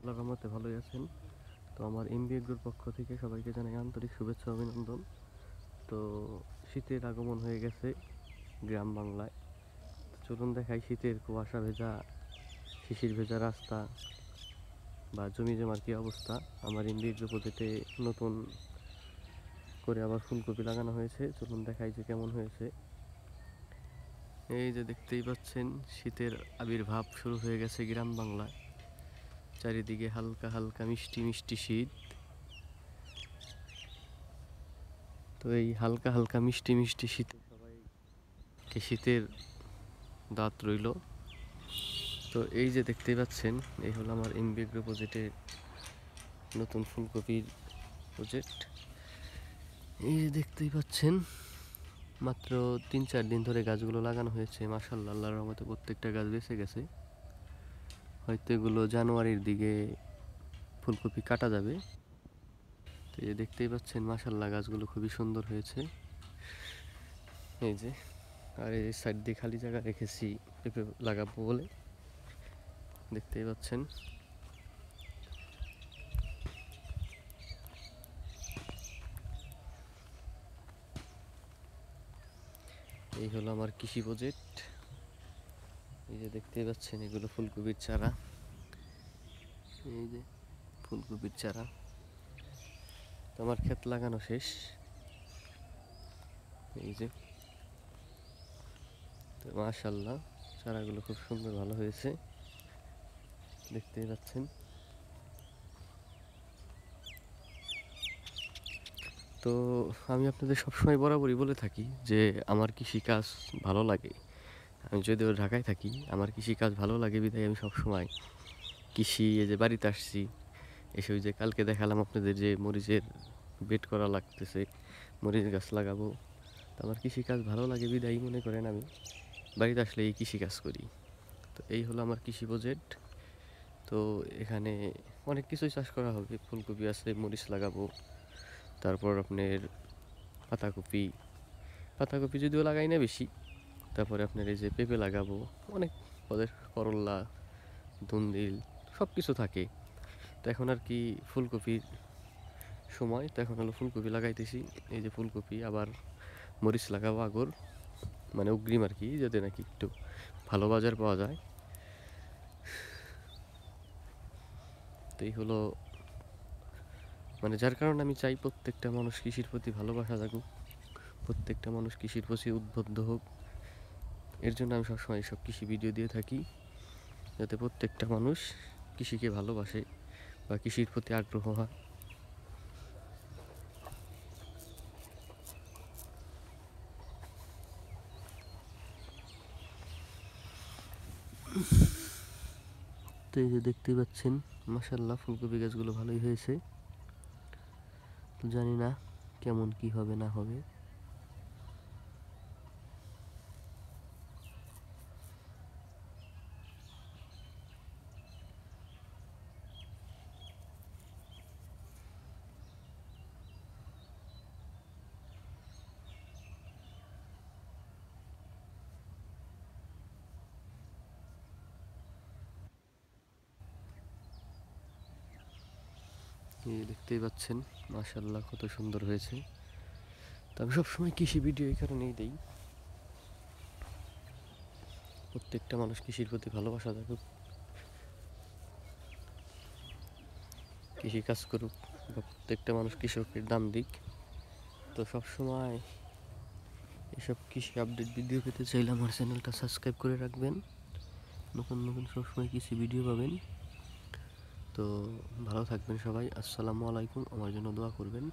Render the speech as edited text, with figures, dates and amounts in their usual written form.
আল্লাহর রহমতে ভালোই আছেন। তো আমার এমবি এগ্রোর পক্ষ থেকে সবাইকে জানাই আন্তরিক শুভেচ্ছা অভিনন্দন। তো শীতের আগমন হয়ে গেছে গ্রাম বাংলায়। তো চলুন দেখাই শীতের কুয়াশা ভেজা, শিশির ভেজা রাস্তা বা জমি জমার কী অবস্থা। আমার এমবি এগ্রো প্রজেক্টে নতুন করে আবার ফুলকপি লাগানো হয়েছে, চলুন দেখাই যে কেমন হয়েছে। এই যে দেখতেই পাচ্ছেন শীতের আবির্ভাব শুরু হয়ে গেছে গ্রাম বাংলায়। চারিদিকে হালকা হালকা মিষ্টি মিষ্টি শীত। তো এই হালকা হালকা মিষ্টি মিষ্টি শীতে সবাইকে শীতের দাঁত রইল। তো এই যে দেখতেই পাচ্ছেন, এই হলো আমার এমবি এগ্রো প্রজেক্টের নতুন ফুলকপির প্রজেক্ট। এই যে দেখতেই পাচ্ছেন, মাত্র 3-4 দিন ধরে গাছগুলো লাগানো হয়েছে। মাশাআল্লাহ, আল্লাহর রহমতে প্রত্যেকটা গাছ বেঁচে গেছে। হয়তো এগুলো জানুয়ারির দিকে ফুলকপি কাটা যাবে। তো এই দেখতেই পাচ্ছেন, মাশাআল্লাহ গাছগুলো খুবই সুন্দর হয়েছে। এই যে, আর এই সাইড দিয়ে খালি জায়গা রেখেছি পেঁপে লাগাবো বলে, দেখতেই পাচ্ছেন। এই হলো আমার কৃষি প্রজেক্ট। এই যে দেখতেই পাচ্ছেন, এগুলো ফুলকপির চারা। এই যে ফুলকপির চারা। তো আমার ক্ষেত লাগানো শেষ। এই যে, তো মাশাআল্লাহ চারাগুলো খুব সুন্দর ভালো হয়েছে, দেখতেই পাচ্ছেন। তো আমি আপনাদের সবসময় বরাবরই বলে থাকি যে আমার কৃষিকাজ ভালো লাগে। আমি যদিও ঢাকায় থাকি, আমার কৃষিকাজ ভালো লাগে বিধায় আমি সবসময় কৃষি, এই যে বাড়িতে আসছি এসে ওই যে কালকে দেখালাম আপনাদের যে মরিচের বেড করা লাগতেছে, মরিচ গাছ লাগাবো। তো আমার কৃষিকাজ ভালো লাগে বিধায় মনে করেন আমি বাড়িতে আসলে এই কৃষিকাজ করি। তো এই হলো আমার কৃষি প্রজেক্ট। তো এখানে অনেক কিছুই চাষ করা হবে, ফুলকপি আছে, মরিচ লাগাবো, তারপর আপনার পাতাকপি, পাতাকপি যদিও লাগাই না বেশি। তারপরে আপনার এই যে পেঁপে লাগাবো, অনেক পদের, করল্লা, ধুন্দুল, সব কিছু থাকে। তো এখন আর কি ফুলকপির সময়, তো এখন হলো ফুলকপি লাগাইতেছি। এই যে ফুলকপি, আবার মরিচ লাগাবো আগর, মানে অগ্রিম আর কি, যাতে নাকি একটু ভালো বাজার পাওয়া যায়। তো এই হলো, মানে যার কারণে আমি চাই প্রত্যেকটা মানুষ কৃষির প্রতি ভালোবাসা থাকুক, প্রত্যেকটা মানুষ কৃষির প্রতি উদ্বুদ্ধ হোক। এর জন্য আমি সবসময় এইসব কৃষি ভিডিও দিয়ে থাকি, যাতে প্রত্যেকটা মানুষ কৃষিকে ভালোবাসে বা কৃষির প্রতি আগ্রহ হয়। তো এই যে দেখতেই পাচ্ছেন, মাশাআল্লাহ ফুলকপি গাছগুলো ভালোই হয়েছে। তো জানি না কেমন কি হবে না হবে। এই দেখতেই পাচ্ছেন, মাশাআল্লাহ কত সুন্দর হয়েছে। তো আমি সবসময় কৃষি ভিডিও এই কারণেই দিই, প্রত্যেকটা মানুষ কৃষির প্রতি ভালোবাসা থাকুক, কৃষি কাজ করুক, বা প্রত্যেকটা মানুষ কৃষকের দাম দিক। তো সবসময় এসব কৃষি আপডেট ভিডিও পেতে চাইলে আমার চ্যানেলটা সাবস্ক্রাইব করে রাখবেন, নতুন নতুন সবসময় কৃষি ভিডিও পাবেন। তো ভালো থাকবেন সবাই, আসসালামু আলাইকুম, আমার জন্য দোয়া করবেন।